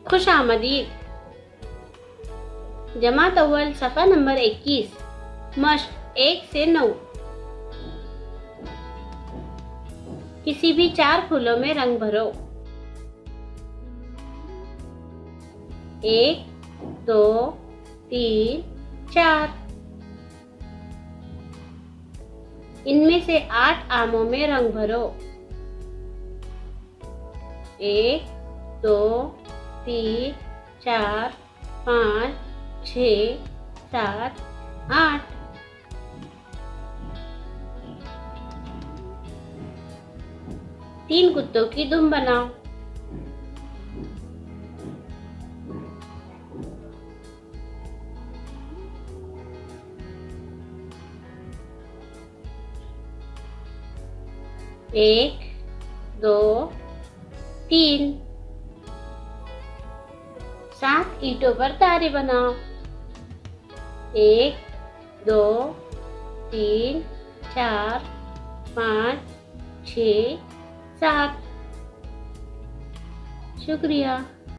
खुश आमदीद। जमात अव्वल सफ़ा नंबर 21, मश्क 1 से 9। किसी भी 4 फूलों में रंग भरो। 1, 2, 3, 4। इनमें से 8 आमों में रंग भरो। 1, 2, 3, 4, 5, 6, 7, 8। तीन कुत्तों की दुम बनाओ। 1, 2, 3। 7 ईंटों पर तारे बनाओ। 1, 2, 3, 4, 5, 6, 7। शुक्रिया।